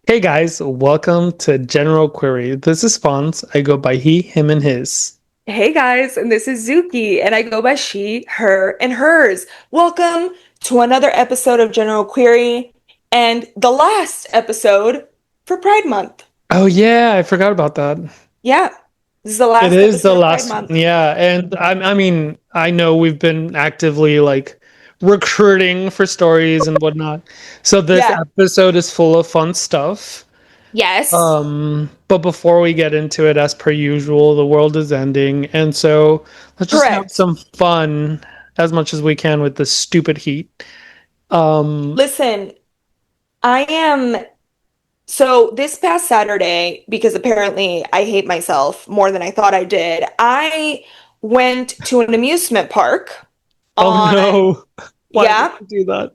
Hey guys, welcome to General Query. This is Fonz. I go by he, him, and his. Hey guys, and this is Zuki, and I go by she, her, and hers. Welcome to another episode of General Query and the last episode for Pride Month. Oh yeah, I forgot about that. Yeah, this is the It last is the episode of Pride last one. Month. Yeah, and I mean, I know we've been actively like recruiting for stories and whatnot. So this Yeah, episode is full of fun stuff. yes, But before we get into it, as per usual, the world is ending, and so let's just have correct. some fun as much as we can with this stupid heat. Um, Listen, I am so this past Saturday, because apparently I hate myself more than I thought I did, I went to an amusement park oh on, no. Why would yeah, you do that?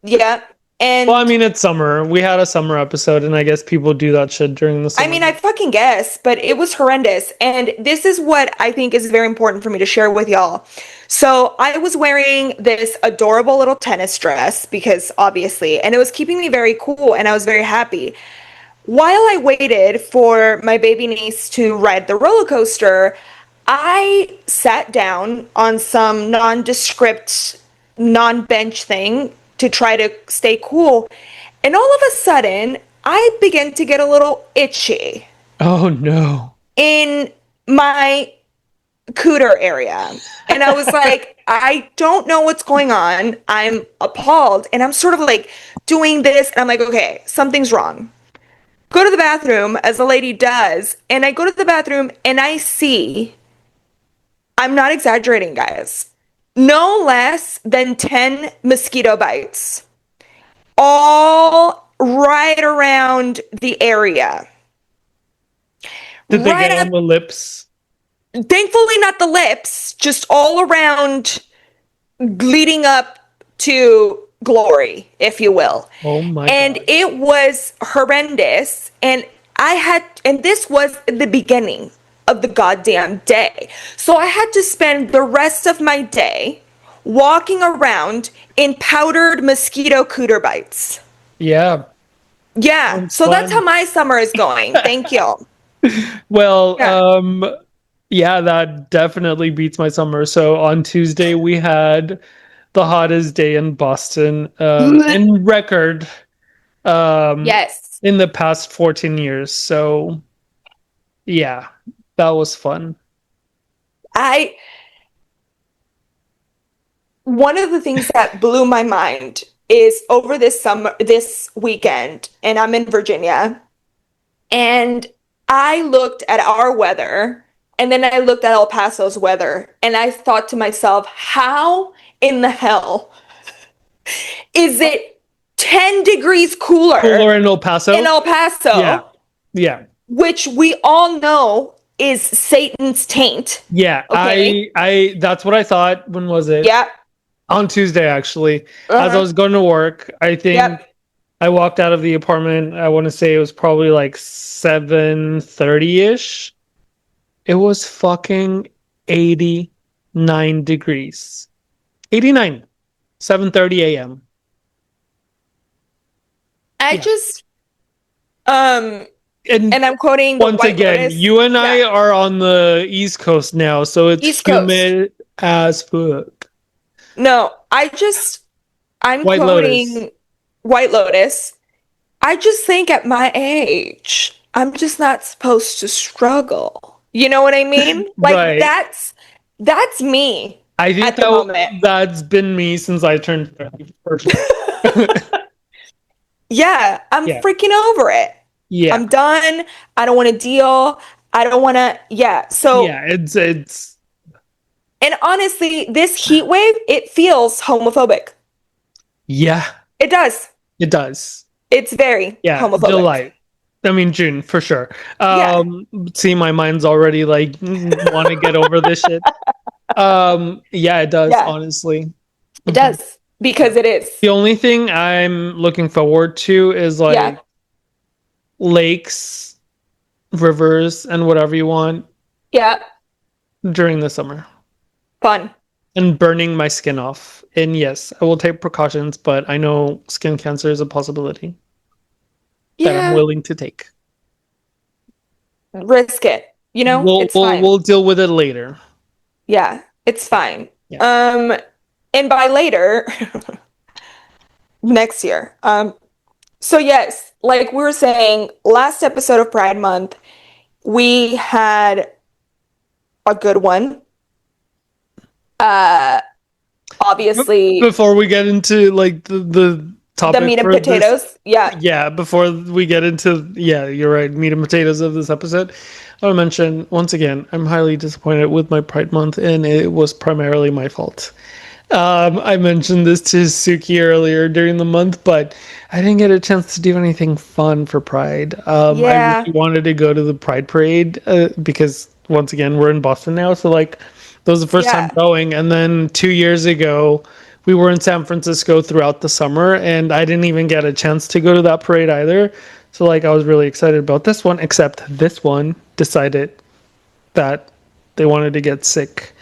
yeah. Well, I And mean, it's summer. We had a summer episode, and I guess people do that shit during the I summer. mean, I fucking guess, but it was horrendous. And this is what I think is very important for me to share with y'all. So I was wearing this adorable little tennis dress because obviously, and it was keeping me very cool and I was very happy. While I waited for my baby niece to ride the roller coaster, I sat down on some nondescript, non-bench thing to try to stay cool. And all of a sudden, I began to get a little itchy Oh no. in my cooter area. And I was like, I don't know what's going on. I'm appalled. And I'm sort of like doing this. And I'm like, okay, something's wrong. Go to the bathroom as the lady does. And I go to the bathroom and I see, I'm not exaggerating, guys, no less than 10 mosquito bites, all right around the area. Did they Right get on up, the lips? thankfully, not the lips, just all around, leading up to glory, if you will. Oh my And God. it was horrendous. And this was the beginning of the goddamn day. So I had to spend the rest of my day walking around in powdered mosquito cooter bites. Yeah, Yeah, sounds so that's how fun. my summer is going. Thank you. Well, Yeah. yeah, that definitely beats my summer. So on Tuesday we had the hottest day in Boston, in record, um, Yes. in the past 14 years. So yeah, that was fun. I One of the things that blew my mind is over this weekend, and I'm in Virginia, and I looked at our weather, and then I looked at El Paso's weather, and I thought to myself, how in the hell is it 10 degrees cooler Cooler in El in Paso? El Yeah. Paso, Yeah. which we all know is Satan's taint? Yeah. Okay. I that's what I thought. When was it? Yep. On Tuesday, actually. As I Uh-huh. was going to work, I think Yep. I walked out of the apartment. I want to say it was probably like 7:30-ish. It was fucking 89 degrees. 89. 7:30 a.m. I Yeah. just um And and I'm quoting once White again, Lotus. you and Yeah. I are on the East Coast now, so it's East Coast. humid as fuck. No, I'm White Lotus. quoting White Lotus. I just think at my age, I'm just not supposed to struggle. You know what I mean? Like Right. that's me I think at the moment. that's been me since I turned 30, for sure. Yeah, I'm Yeah. freaking over it. Yeah. I'm done. I don't want to deal. I don't want to, yeah. So, Yeah, it's and honestly, this heat wave, it feels homophobic. yeah, It does. it does. It's very Yeah, homophobic. July. I mean June for sure. Yeah, See, my mind's already like want to get over this shit. Yeah, it does, yeah, honestly. it Mhm. does because it is. The only thing I'm looking forward to is Yeah, like lakes, rivers, and whatever you want yeah, during the summer. fun. And burning my skin off. And yes, I will take precautions, but I know skin cancer is a possibility. that I'm Yeah, willing to take. risk it. You know, We'll it's we'll fine. we'll deal with it later. Yeah, it's fine. Yeah. Um, and by later, next year. So yes, like we were saying, last episode of Pride Month, we had a good one. Uh, obviously, Before we get into like the the topic meat and for this, potatoes. Yeah, yeah, before we get into, yeah, you're right, meat and potatoes of this episode, I want to mention once again, I'm highly disappointed with my Pride Month, and it was primarily my fault. I mentioned this to Suki earlier during the month, but I didn't get a chance to do anything fun for Pride. I really yeah, wanted to go to the Pride Parade because, once again, we're in Boston now. So, like, that was the first time yeah. going. And then 2 years ago, we were in San Francisco throughout the summer, and I didn't even get a chance to go to that parade either. So, like, I was really excited about this one, except this one decided that they wanted to get sick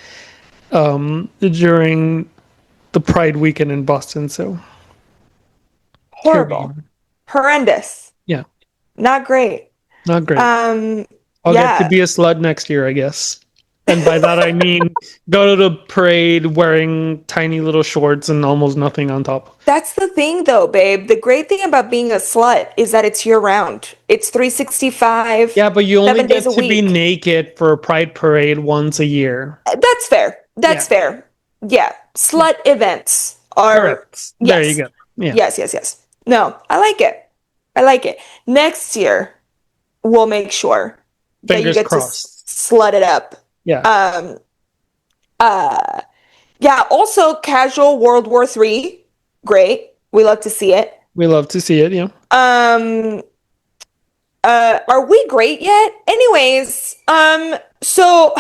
during the Pride weekend in Boston. So here we Horrible, are. horrendous, Yeah, not great. not great. Um, I'll get to yeah, be a slut next year, I guess. And by that I mean go to the parade wearing tiny little shorts and almost nothing on top. that's the thing though, babe. The great thing about being a slut is that it's year round. It's 365, Yeah, but you only 7 days get a to be week. naked for a pride parade once a year. That's fair. Yeah, That's fair. Yeah. yeah. Slut events are, Correct. There you yes. go. Yeah. Yes, yes, yes. No, I like it. I like it. Next year, we'll make sure that you Fingers get to crossed. slut it up. Yeah. Um, uh, yeah, also casual World War III. Great. We love to see it. We love to see it, yeah. Um, are we great yet? Anyways, so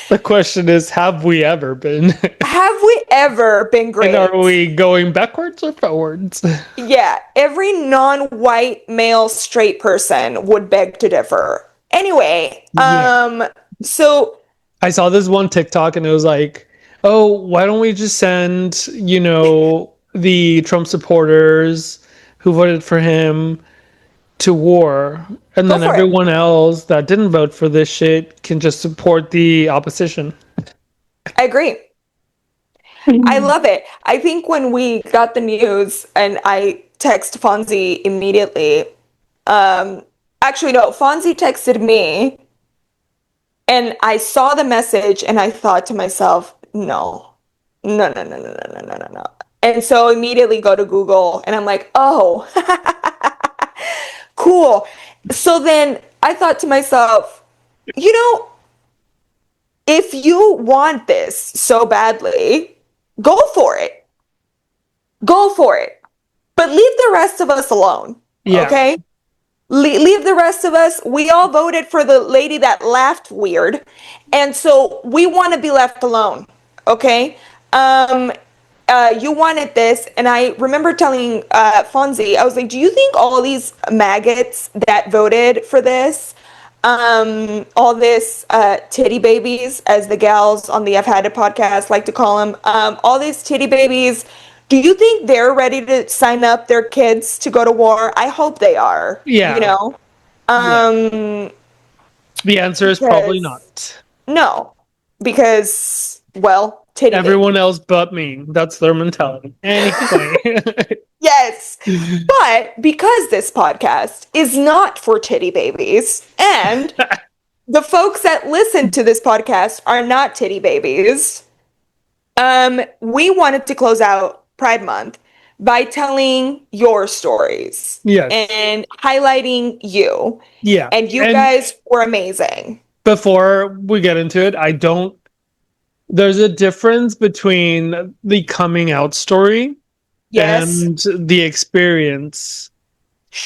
The question is, have we ever been? have we ever been And are great? we going backwards or forwards? Yeah, every non-white male straight person would beg to differ. Anyway, Yeah. so I saw this one TikTok and it was like, oh, why don't we just send, the Trump supporters who voted for him to war? And go then for it. everyone else that didn't vote for this shit can just support the opposition. I agree. I love it. I think when we got the news and I text Fonzie immediately, actually no, Fonzie texted me and I saw the message and I thought to myself, no, no, no, no, no, no, no, no, no, no. And so immediately go to Google and I'm like, oh, cool. So then I thought to myself, you know, if you want this so badly, go for it. Go for it. But leave the rest of us alone. Yeah. Okay? Leave the rest of us. We all voted for the lady that laughed weird. And so we want to be left alone. Okay? You wanted this. And I remember telling Fonzie, I was like, do you think all these maggots that voted for this, all this titty babies, as the gals on the I've Had It podcast like to call them, all these titty babies, do you think they're ready to sign up their kids to go to war? I hope they are, you Yeah. know? Yeah. Um, The answer is probably because not. no, because, well, titty Everyone baby. else but me. That's their mentality. Anyway. Yes. But because this podcast is not for titty babies and the folks that listen to this podcast are not titty babies, we wanted to close out Pride Month by telling your stories Yes. and highlighting you. Yeah. And you And guys were amazing. before we get into it, I don't there's a difference between the coming out story Yes. and the experience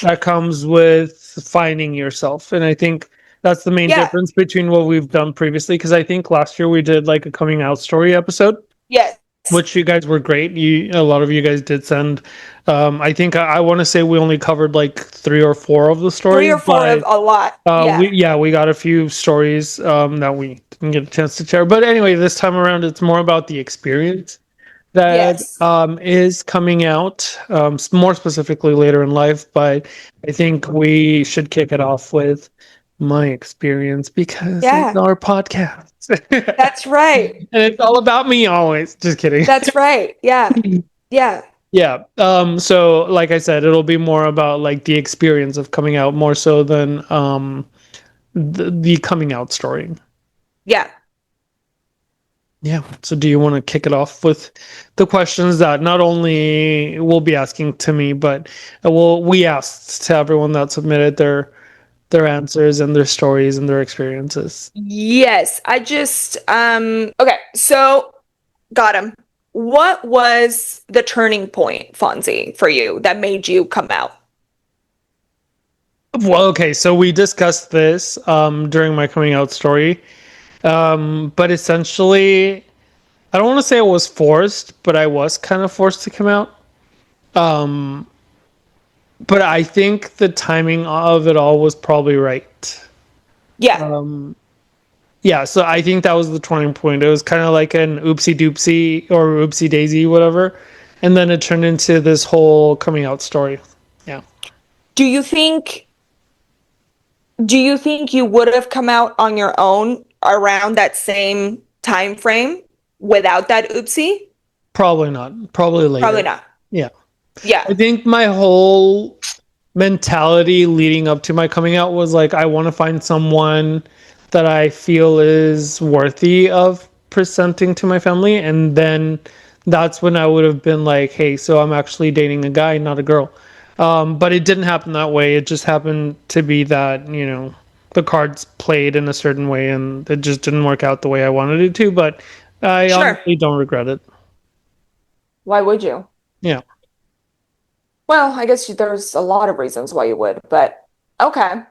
that comes with finding yourself. And I think that's the main Yeah. difference between what we've done previously. Because I think last year we did like a coming out story episode, Yes. which you guys were great. A lot of you guys did send. I think I want to say we only covered like 3 or 4 of the Three stories, or four of but a lot. Yeah. we got a few stories that we didn't get a chance to share. But anyway, this time around, it's more about the experience that Yes. is coming out, more specifically later in life. But I think we should kick it off with my experience because it's Yeah. our podcast. That's right. And it's all about me always. Just kidding. That's right. Yeah. Yeah. Yeah. So like I said, it'll be more about like the experience of coming out more so than the coming out story. Yeah. Yeah. So do you want to kick it off with the questions that not only we'll be asking to me, but we asked to everyone that submitted their answers and their stories and their experiences. Yes. I just okay, so got him. What was the turning point, Fonzie, for you that made you come out? Well, okay, so we discussed this during my coming out story. But essentially I don't want to say it was forced, but I was kind of forced to come out. Um, but I think the timing of it all was probably right. Yeah. Um, yeah, so I think that was the turning point. It was kind of like an oopsie doopsie or oopsie daisy, whatever. And then it turned into this whole coming out story. Yeah. Do you think do you think you would have come out on your own around that same time frame without that oopsie? Probably not. Probably Probably later. not. Yeah. Yeah. I think my whole mentality leading up to my coming out was like, I want to find someone that I feel is worthy of presenting to my family. And then that's when I would have been like, hey, so I'm actually dating a guy, not a girl. But it didn't happen that way. It just happened to be that, the cards played in a certain way and it just didn't work out the way I wanted it to. But I Sure. honestly don't regret it. Why would you? Yeah. Well, I guess there's a lot of reasons why you would, but okay.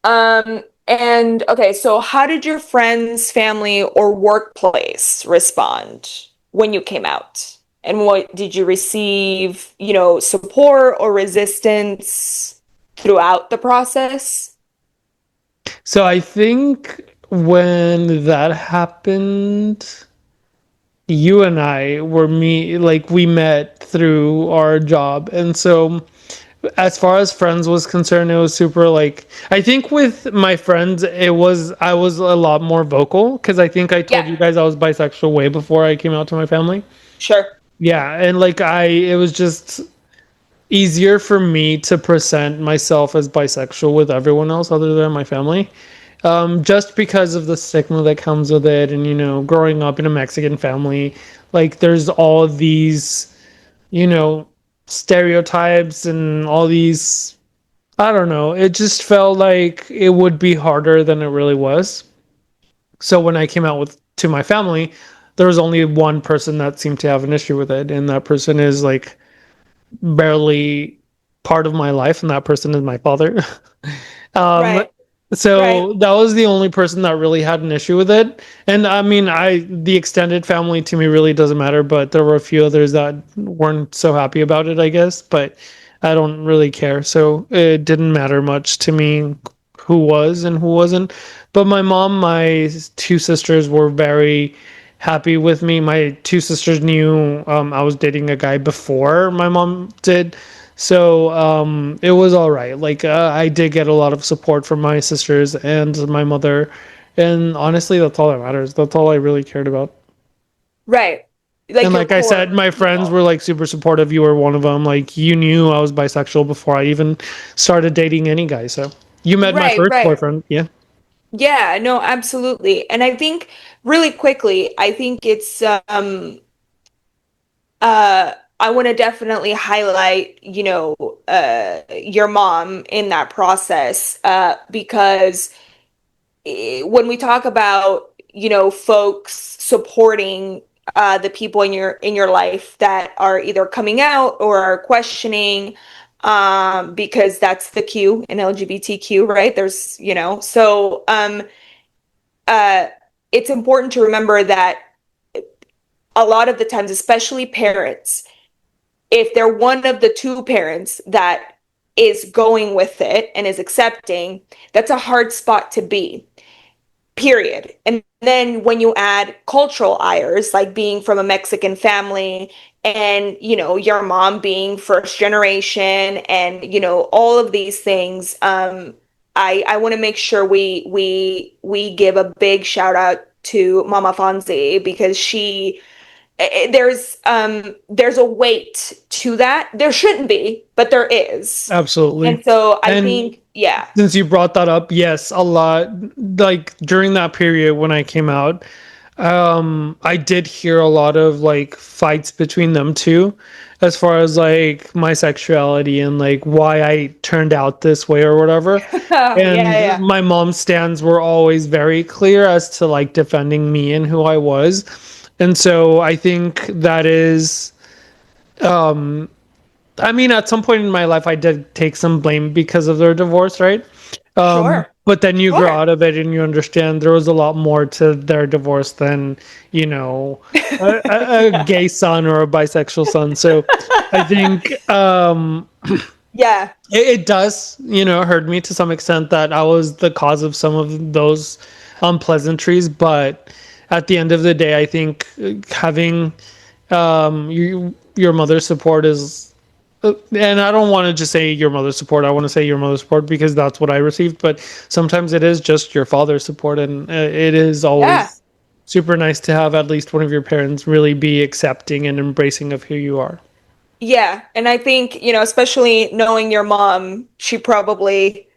And okay, so how did your friends, family, or workplace respond when you came out? And what did you receive, support or resistance throughout the process? So I think when that happened, you and I were like we met through our job. And so as far as friends was concerned, it was super like I think with my friends I was a lot more vocal because I think I Yeah, told you guys I was bisexual way before I came out to my family. sure. Yeah, and like it was just easier for me to present myself as bisexual with everyone else other than my family. Just because of the stigma that comes with it, and growing up in a Mexican family, like there's all of these, you know, stereotypes and all these. I don't know. It just felt like it would be harder than it really was. So when I came out with to my family, there was only one person that seemed to have an issue with it, and that person is like barely part of my life, and that person is my father. um, Right, right, so that was the only person that really had an issue with it. And I mean, the extended family to me really doesn't matter, but there were a few others that weren't so happy about it, I guess. But I don't really care, so it didn't matter much to me who was and who wasn't. But my mom, my two sisters were very happy with me. My two sisters knew I was dating a guy before my mom did. So it was all right. Like I did get a lot of support from my sisters and my mother. And honestly, that's all that matters. That's all I really cared about. right. And Like your like I said, core my friends people. were like super supportive. You were one of them. Like you knew I was bisexual before I even started dating any guy. So you met my Right, first right. boyfriend. Yeah. Yeah, no, absolutely. And I think really quickly, I think it's I want to definitely highlight, your mom in that process because when we talk about, folks supporting the people in your life that are either coming out or are questioning because that's the Q in LGBTQ, right? There's, uh it's important to remember that a lot of the times, especially parents, if they're one of the two parents that is going with it and is accepting, that's a hard spot to be. period. And then when you add cultural ires, like being from a Mexican family and, your mom being first generation and, all of these things, I want to make sure we give a big shout out to Mama Fonzie because there's a weight to that. There shouldn't be, but there is. Absolutely. And so I And think, yeah, since you brought that up, yes, a lot. Like during that period when I came out, I did hear a lot of like fights between them too, as far as like my sexuality and like why I turned out this way or whatever. yeah, And yeah, my mom's stands were always very clear as to like defending me and who I was. And so I think that is, I mean, at some point in my life, I did take some blame because of their divorce, right? sure, But then you grow sure. out of it and you understand there was a lot more to their divorce than, you know, a gay son or a bisexual son. So I think Yeah, it does, hurt me to some extent that I was the cause of some of those unpleasantries. But at the end of the day, I think having your mother's support is, and I don't want to just say your mother's support. I want to say your mother's support because that's what I received. But sometimes it is just your father's support, and it is yeah, always super nice to have at least one of your parents really be accepting and embracing of who you are. yeah. And I think, especially knowing your mom, she probably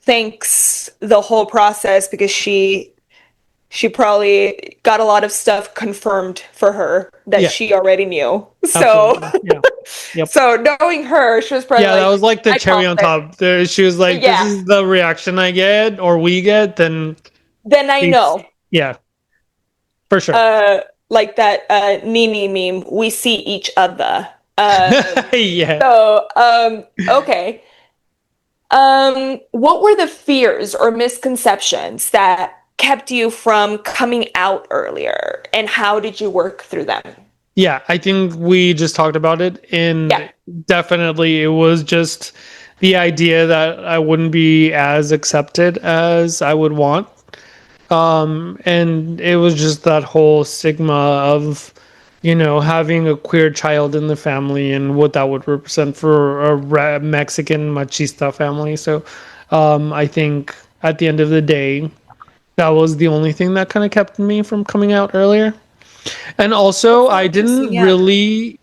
thanks the whole process because she probably got a lot of stuff confirmed for her that Yeah, she already knew. So absolutely. Yeah. Yep. so knowing her, she was probably Yeah, that was like, like the I cherry called on it. top. She was like, "This Yeah. is the reaction I get, or we get." Then Then I it's know. yeah, for sure. Uh like that Nini meme, we see each other. Um Yeah. okay. What were the fears or misconceptions that kept you from coming out earlier, and how did you work through them? Yeah, I think we just talked about it, Yeah. and definitely it was just the idea that I wouldn't be as accepted as I would want. And it was just that whole stigma of, having a queer child in the family and what that would represent for a Mexican machista family. So, I think at the end of the day, that was the only thing that kind of kept me from coming out earlier. And also, That's so I interesting. didn't Yeah. really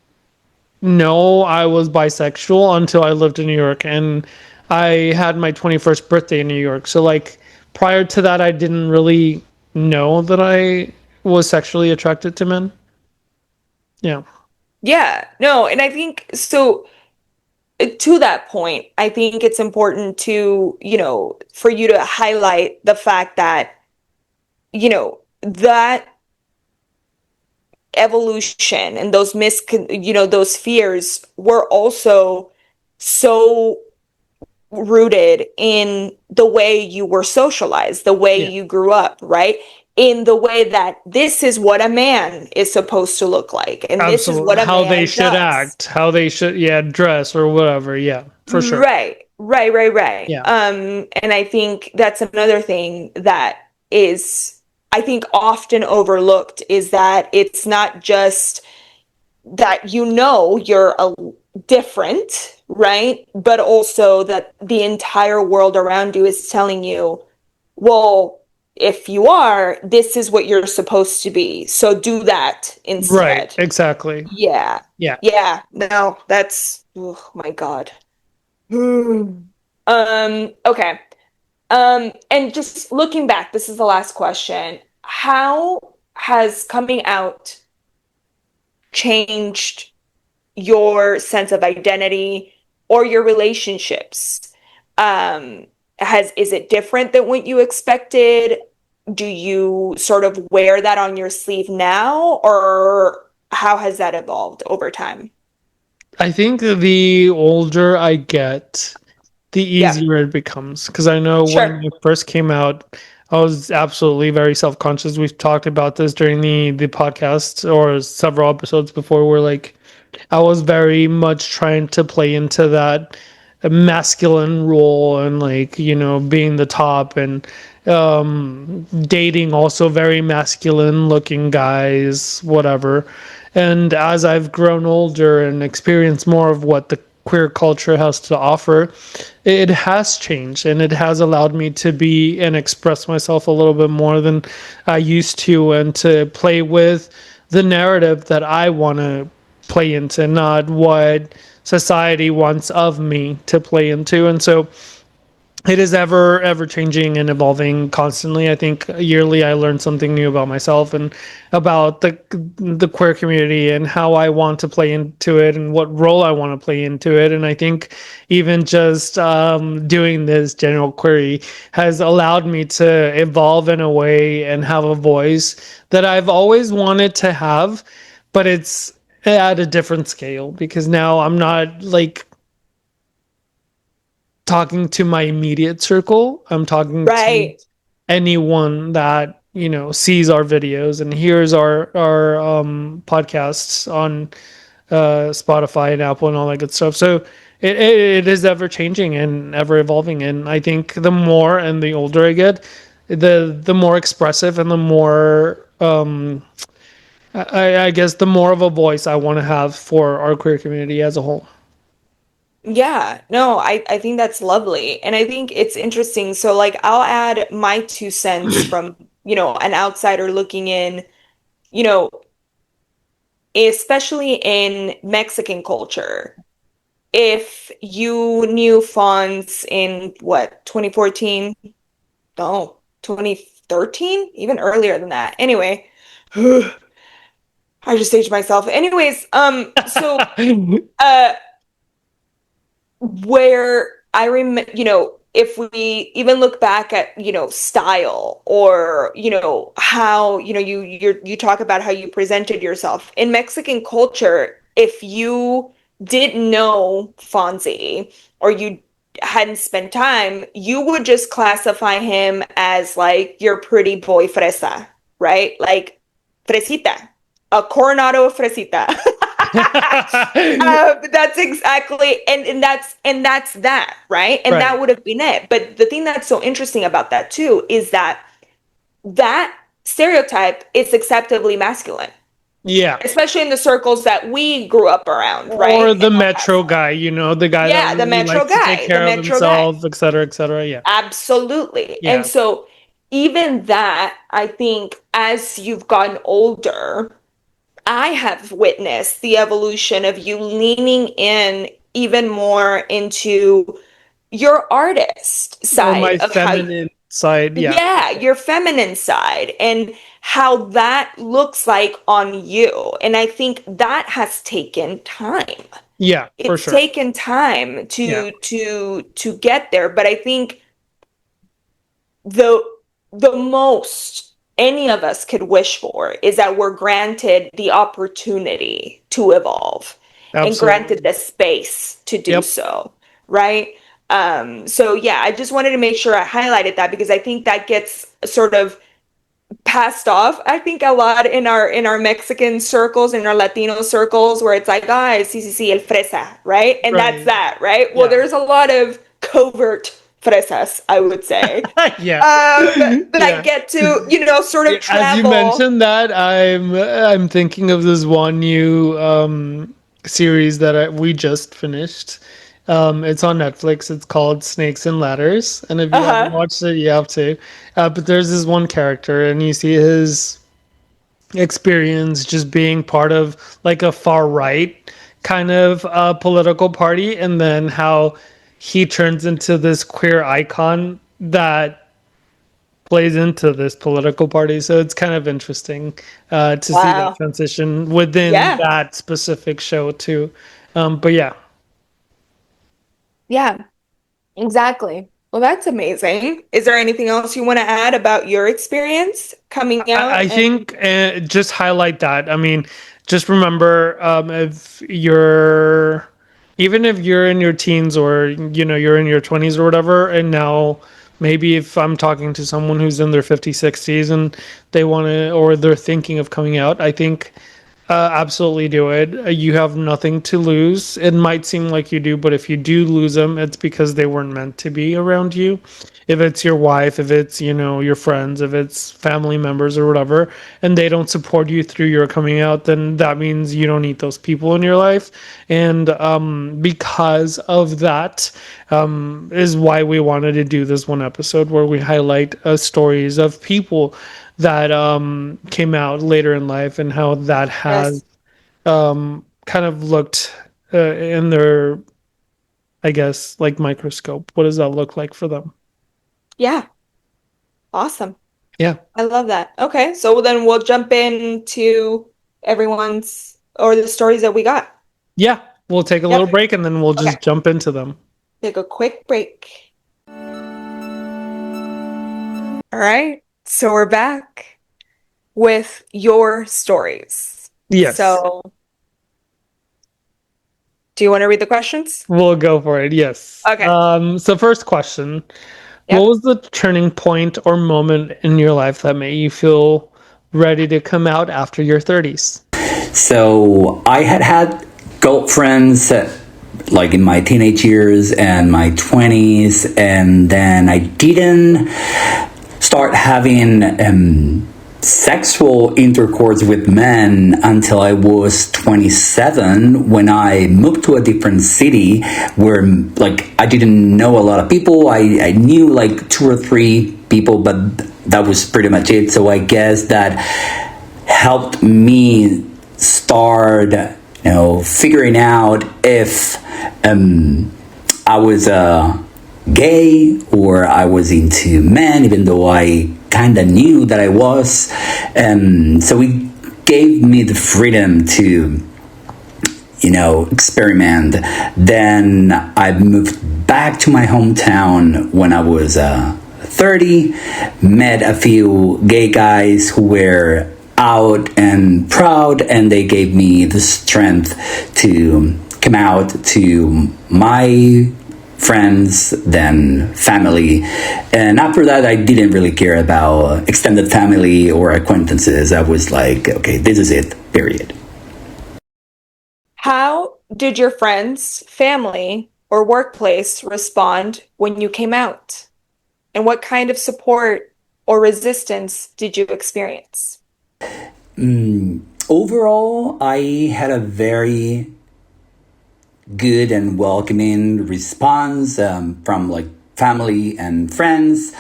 know I was bisexual until I lived in New York and I had my 21st birthday in New York. So, like, prior to that, I didn't really know that I was sexually attracted to men. Yeah. Yeah. No, and I think so to that point, I think it's important to, for you to highlight the fact that, that evolution and those fears were also so rooted in the way you were socialized, the way Yeah. you grew up, right? In the way that this is what a man is supposed to look like, and this is Absolutely. what a How they man should does. act, how they should, yeah, dress or whatever. Yeah, for sure. Right, right, right, right. Yeah. And I think that's another thing that is, I think, often overlooked is that it's not just that you're a different, right? But also that the entire world around you is telling you, well, if you are, this is what you're supposed to be. So do that Right. instead. Exactly. Yeah. Yeah. Yeah. No, that's, oh my God. Okay. And just looking back, this is the last question. How has coming out changed your sense of identity or your relationships? Is it different than what you expected? Do you sort of wear that on your sleeve now, or how has that evolved over time? I think the older I get, the Yeah, easier it becomes. Because I know when sure. it first came out, I was absolutely very self conscious. We've talked about this during the podcast or several episodes before, where like I was very much trying to play into that masculine role and like being the top dating also very masculine looking guys, whatever. And as I've grown older and experienced more of what the queer culture has to offer, it has changed and it has allowed me to be and express myself a little bit more than I used to, and to play with the narrative that I want to play into, not what society wants of me to play into. And so it is ever changing and evolving constantly. I think yearly I learn something new about myself and about the queer community and how I want to play into it and what role I want to play into it. And I think even just doing this general query has allowed me to evolve in a way and have a voice that I've always wanted to have, but it's at a different scale, because now I'm not like talking to my immediate circle. I'm talking to Right. anyone that, sees our videos and hears our podcasts on Spotify and Apple and all that good stuff. So it is ever changing and ever evolving. And I think the more and the older I get, the more expressive and the more I guess the more of a voice I want to have for our queer community as a whole. Yeah, no, I think that's lovely. And I think it's interesting. So like I'll add my 2 cents from, an outsider looking in, you know, especially in Mexican culture. If you knew fonts in what, 2014? No, 2013, even earlier than that. Anyway, I just aged myself. Anyways, uh where I remember, if we even look back at, style, or, how, you talk about how you presented yourself in Mexican culture. If you didn't know Fonzie, or you hadn't spent time, you would just classify him as like your pretty boy fresa, right? Like fresita, a coronado fresita. That's exactly, and that's that, right? And Right. that would have been it. But the thing that's so interesting about that too is that that stereotype is acceptably masculine, Yeah. especially in the circles that we grew up around, right? Or In the El metro Paso. guy, the guy that Yeah, the really metro likes to take guy, the care of metro guy. himself, et cetera, et cetera. Yeah. Absolutely. And Yeah. so even that, I think, as you've gotten older, I have witnessed the evolution of you leaning in even more into your artist Or side my of how, feminine side. Yeah. For yeah, sure. your feminine side, and how that looks like on you. And I think that has taken time. Yeah, for It's sure. taken time Yeah. to get there, but I think the the most any of us could wish for is that we're granted the opportunity to evolve and granted Absolutely. the space to do Yep. so, right? So yeah, I just wanted to make sure I highlighted that, because I think that gets sort of passed off, I think, a lot in our Mexican circles, in our Latino circles, where it's like, ah, sí, sí, sí, el fresa, right? And that's Right. that, right? Well, Yeah. there's a lot of covert fresas, I would say, Yeah. that Yeah. get to, sort Yeah, of as you travel. mentioned that, I'm thinking of this one new series that we just finished. It's on Netflix. It's called Snakes and Ladders, and if you haven't Uh-huh. watched it, you have to. But there's this one character, and you see his experience just being part of like a far right kind of political party, and then how he turns into this queer icon that plays into this political party. So it's kind of interesting to see that Wow. transition within Yeah. that specific show too. But yeah, Yeah, exactly. Well, that's amazing. Is there anything else you want to add about your experience coming out? I And think just highlight that. I mean, just remember if you're, even if you're in your teens or you're in your 20s or whatever, and now maybe if I'm talking to someone who's in their 50s, 60s and they want to, or they're thinking of coming out, I think Absolutely do it. You have nothing to lose. It might seem like you do, but if you do lose them, it's because they weren't meant to be around you. If it's your wife, if it's, your friends, if it's family members or whatever, and they don't support you through your coming out, then that means you don't need those people in your life. And because of that, is why we wanted to do this one episode where we highlight stories of people that came out later in life and how that has Yes. kind of looked in their, I guess, like microscope. What does that look like for them? Yeah. Awesome. Yeah. I love that. Okay. So then we'll jump into everyone's or the stories that we got. Yeah. We'll take a little Yep. break and then we'll Okay. just jump into them. Take a quick break. All right. So we're back with your stories. Yes. So, do you want to read the questions? We'll go for it. Yes. Okay. So first question, what Yep. was the turning point or moment in your life that made you feel ready to come out after your 30s? So I had girlfriends like in my teenage years and my 20s, and then I didn't start having sexual intercourse with men until I was 27, when I moved to a different city where like I didn't know a lot of people. I knew like two or three people, but that was pretty much it. So I guess that helped me start, figuring out if I was gay or I was into men, even though I kind of knew that I was. So it gave me the freedom to, experiment. Then I moved back to my hometown when I was 30, met a few gay guys who were out and proud, and they gave me the strength to come out to my friends, then family. And after that, I didn't really care about extended family or acquaintances. I was like, okay, this is it, period. How did your friends, family, or workplace respond when you came out? And what kind of support or resistance did you experience? Overall, I had a very good and welcoming response from like family and friends.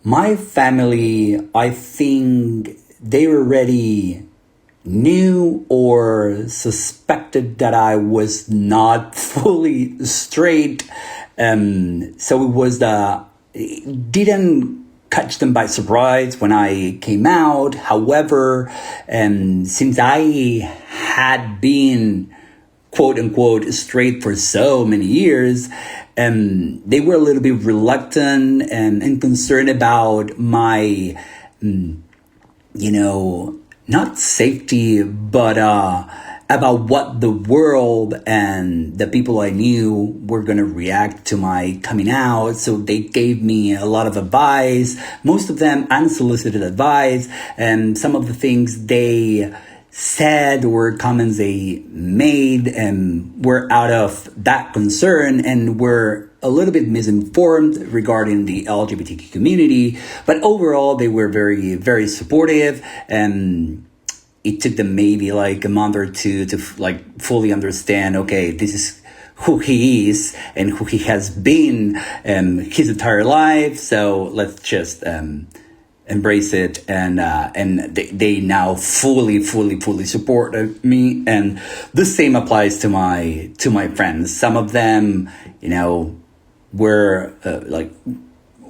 My family, I think they already knew or suspected that I was not fully straight. So it didn't catch them by surprise when I came out. However, since I had been quote unquote straight for so many years, they were a little bit reluctant and concerned about my, not safety, but about what the world and the people I knew were going to react to my coming out. So they gave me a lot of advice, most of them unsolicited advice, and some of the things they said or comments they made were out of that concern and were a little bit misinformed regarding the LGBTQ community. But overall, they were very, very supportive, and it took them maybe like a month or two to like fully understand, okay, this is who he is and who he has been his entire life. So let's just embrace it, and they now fully support me. And the same applies to my friends. Some of them, were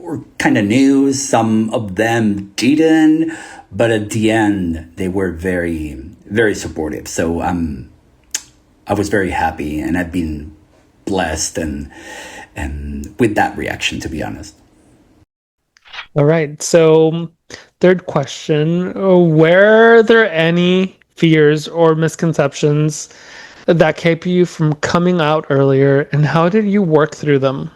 were kind of new. Some of them didn't, but at the end, they were very, very supportive. So I was very happy, and I've been blessed and with that reaction, to be honest. All right. So, third question, were there any fears or misconceptions that kept you from coming out earlier, and how did you work through them?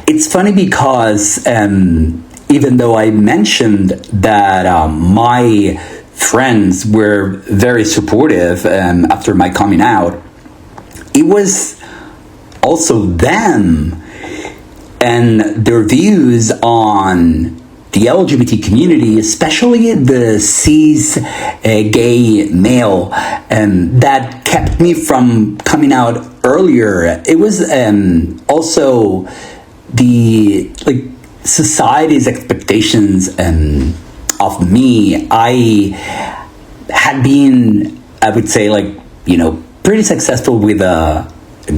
It's funny because even though I mentioned that my friends were very supportive after my coming out, it was also them and their views on the LGBT community, especially the cis gay male, that kept me from coming out earlier. It was also the society's expectations of me. I had been, I would say, pretty successful with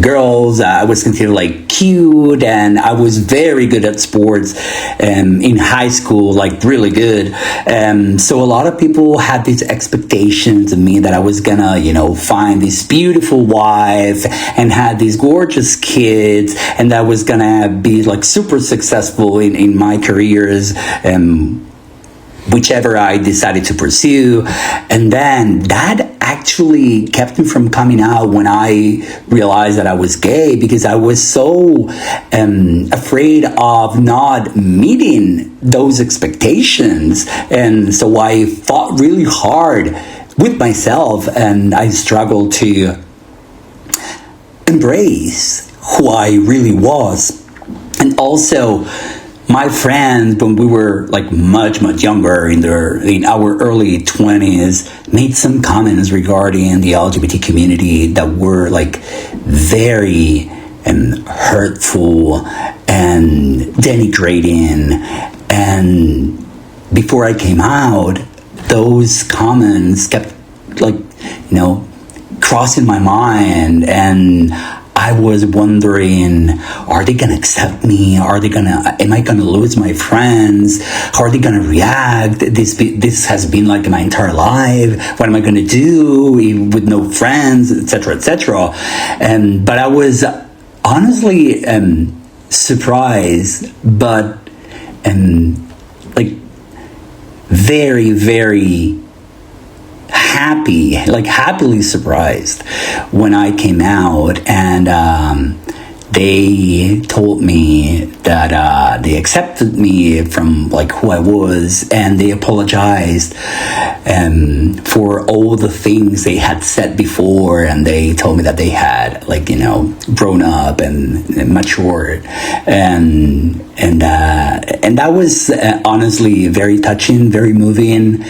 girls. I was considered cute, and I was very good at sports in high school, really good. So a lot of people had these expectations of me that I was gonna, find this beautiful wife and had these gorgeous kids, and that I was gonna be super successful in my careers, whichever I decided to pursue. And then that actually kept me from coming out when I realized that I was gay, because I was so afraid of not meeting those expectations. And so I fought really hard with myself, and I struggled to embrace who I really was. And also, my friends, when we were much younger, in our early 20s, made some comments regarding the LGBT community that were very hurtful and denigrating. And before I came out, those comments kept crossing my mind, and I was wondering, are they gonna accept me? Am I gonna lose my friends? How are they gonna react? This has been my entire life. What am I gonna do with no friends, etc., etc.? But I was honestly surprised, but very, very happily surprised when I came out, and they told me that they accepted me from who I was, and they apologized for all the things they had said before, and they told me that they had grown up and matured, and that was honestly very touching, very moving.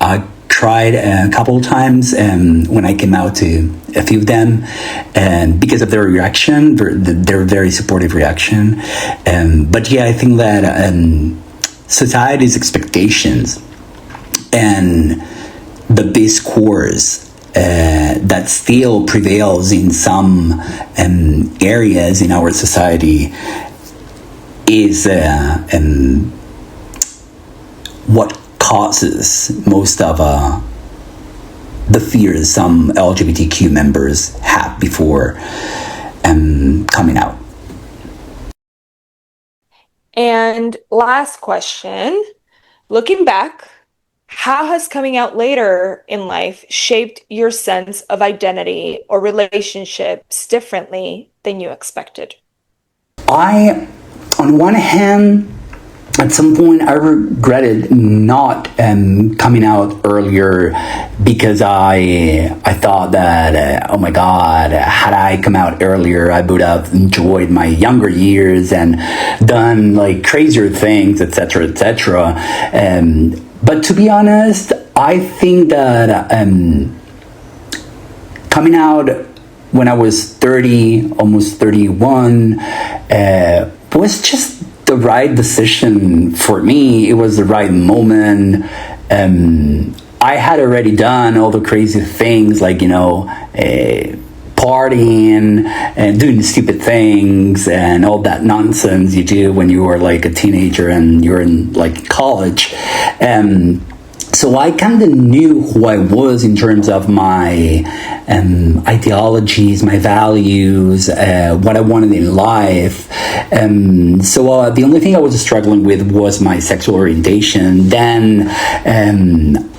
I tried a couple of times when I came out to a few of them, and because of their reaction, their very supportive reaction. But yeah, I think that society's expectations and the discourse that still prevails in some areas in our society is what causes most of the fears some LGBTQ members have before coming out. And last question, looking back, how has coming out later in life shaped your sense of identity or relationships differently than you expected? On one hand, at some point, I regretted not coming out earlier, because I thought that, oh my God, had I come out earlier, I would have enjoyed my younger years and done crazier things, etc., etc. But to be honest, I think that coming out when I was 30, almost 31, was just the right decision for me. It was the right moment. I had already done all the crazy things, partying and doing stupid things and all that nonsense you do when you are a teenager and you're in college. So I kind of knew who I was in terms of my ideologies, my values, what I wanted in life. So the only thing I was struggling with was my sexual orientation. Then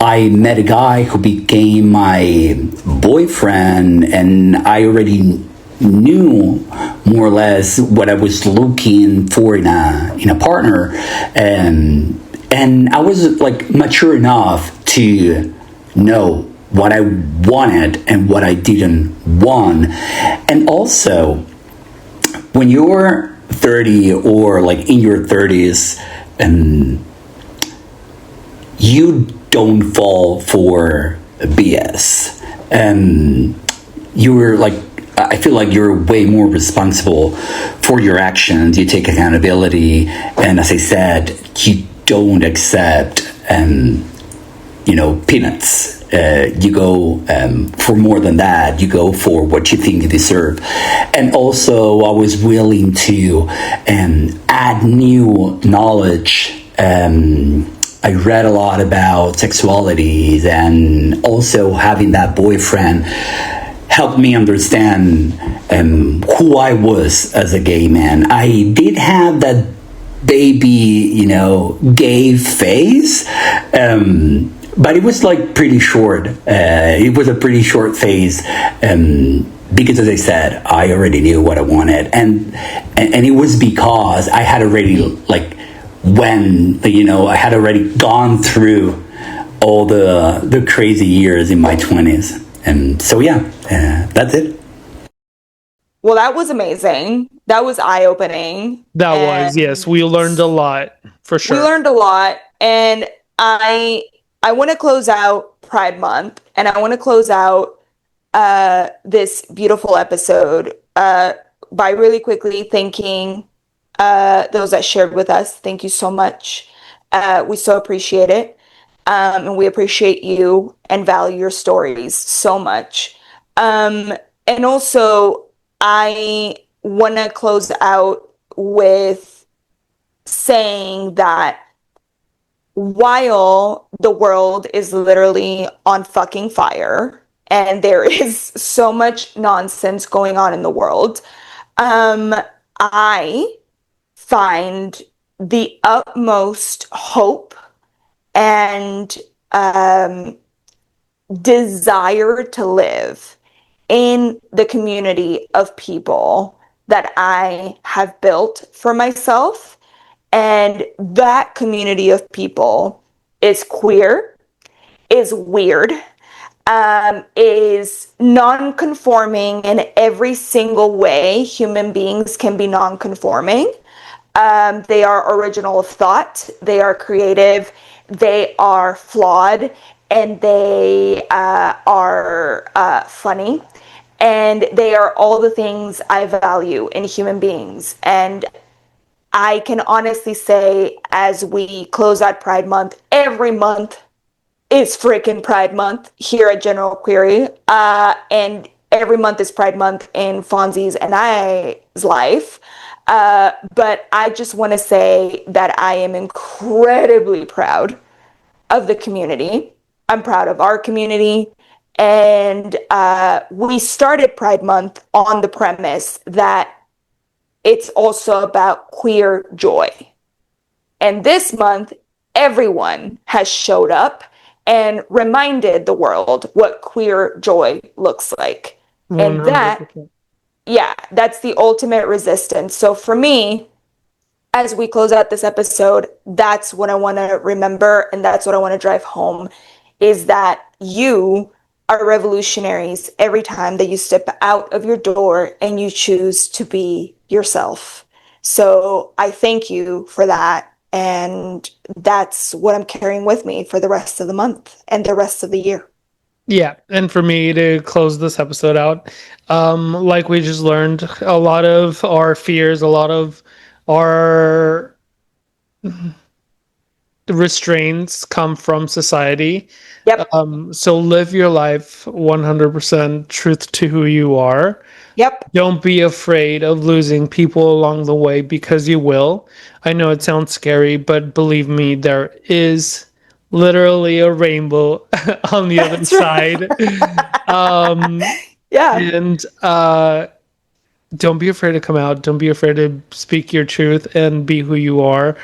I met a guy who became my boyfriend, and I already knew more or less what I was looking for in a partner. And I was like mature enough to know what I wanted and what I didn't want. And also, when you're 30 or like in your 30s, and you don't fall for BS, and you're like, I feel like you're way more responsible for your actions. You take accountability, and as I said, you don't accept, peanuts. You go for more than that. You go for what you think you deserve. And also, I was willing to add new knowledge. I read a lot about sexuality, and also having that boyfriend helped me understand who I was as a gay man. I did have that baby, gay phase, but it was like pretty short. It was a pretty short phase, because, as I said, I already knew what I wanted, and it was because I had already I had already gone through all the crazy years in my 20s. And so, that's it. Well, that was amazing. That was eye-opening. That was, yes, we learned a lot, for sure. We learned a lot, and I want to close out Pride Month, and I want to close out this beautiful episode by really quickly thanking those that shared with us. Thank you so much. We so appreciate it. And we appreciate you and value your stories so much. And also, I want to close out with saying that while the world is literally on fucking fire and there is so much nonsense going on in the world, I find the utmost hope and desire to live in the community of people that I have built for myself. And that community of people is queer, is weird, is non-conforming in every single way human beings can be non-conforming. They are original of thought, they are creative, they are flawed, and they are funny, and they are all the things I value in human beings. And I can honestly say, as we close out Pride Month, every month is freaking Pride Month here at General Queery, and every month is Pride Month in Fonzie's and I's life. But I just want to say that I am incredibly proud of the community. I'm proud of our community. And we started Pride Month on the premise that it's also about queer joy. And this month, everyone has showed up and reminded the world what queer joy looks like. 100%. And that's the ultimate resistance. So for me, as we close out this episode, that's what I want to remember, and that's what I want to drive home, is that you are revolutionaries every time that you step out of your door and you choose to be yourself. So I thank you for that, and that's what I'm carrying with me for the rest of the month and the rest of the year. Yeah, and for me to close this episode out, like we just learned, a lot of our fears, a lot of our restraints come from society. Yep. So live your life 100% truth to who you are. Yep. Don't be afraid of losing people along the way, because you will. I know it sounds scary, but believe me, there is literally a rainbow on the other side. Yeah. And don't be afraid to come out. Don't be afraid to speak your truth and be who you are.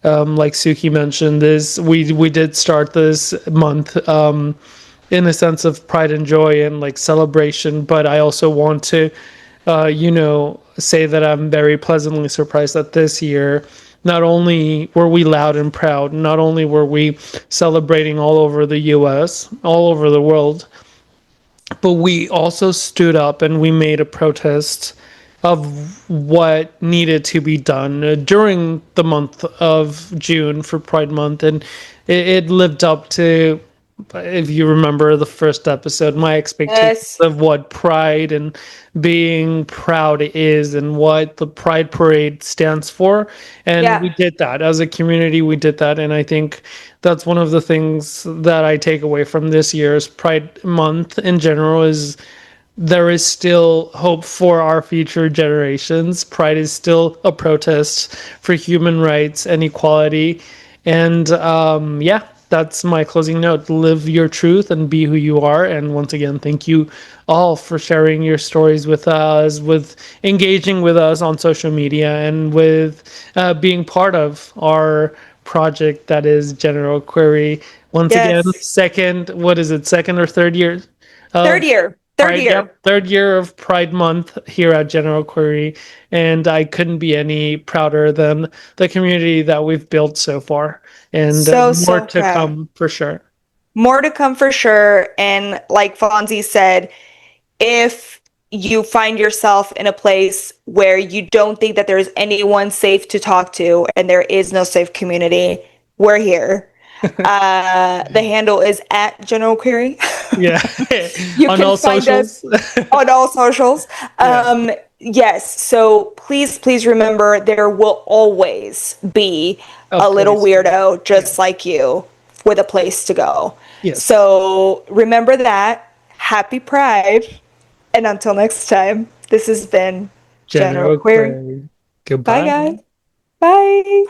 Like Suki mentioned, we did start this month in a sense of pride and joy and like celebration, but I also want to say that I'm very pleasantly surprised that this year not only were we loud and proud, not only were we celebrating all over the US, all over the world, but we also stood up and we made a protest of what needed to be done during the month of June for Pride Month. And it lived up to, if you remember the first episode, my expectations Yes. of what pride and being proud is and what the Pride Parade stands for. And we Yeah. did that as a community. We did that. And I think that's one of the things that I take away from this year's Pride Month in general is there is still hope for our future generations. Pride is still a protest for human rights and equality. And yeah, that's my closing note. Live your truth and be who you are. And once again, thank you all for sharing your stories with us, with engaging with us on social media, and with being part of our project that is General Query. Once again, Yes. second, what is it, second or third year Third of year. Third Pride, yep, year. third year of Pride Month here at General Query, and I couldn't be any prouder than the community that we've built so far, and So, more so to proud. come for sure. More to come for sure. And like Fonzie said, if you find yourself in a place where you don't think that there's anyone safe to talk to and there is no safe community, we're here. The handle is at General Query. Yeah, You on can all find us socials. on all socials. Yeah, Yes, so please remember there will always be a a little place to go. weirdo Yeah, just like you with a place to go. yes, So remember that. Happy Pride. And until next time, this has been General General Query. Query. Bye, Goodbye. guys. Bye.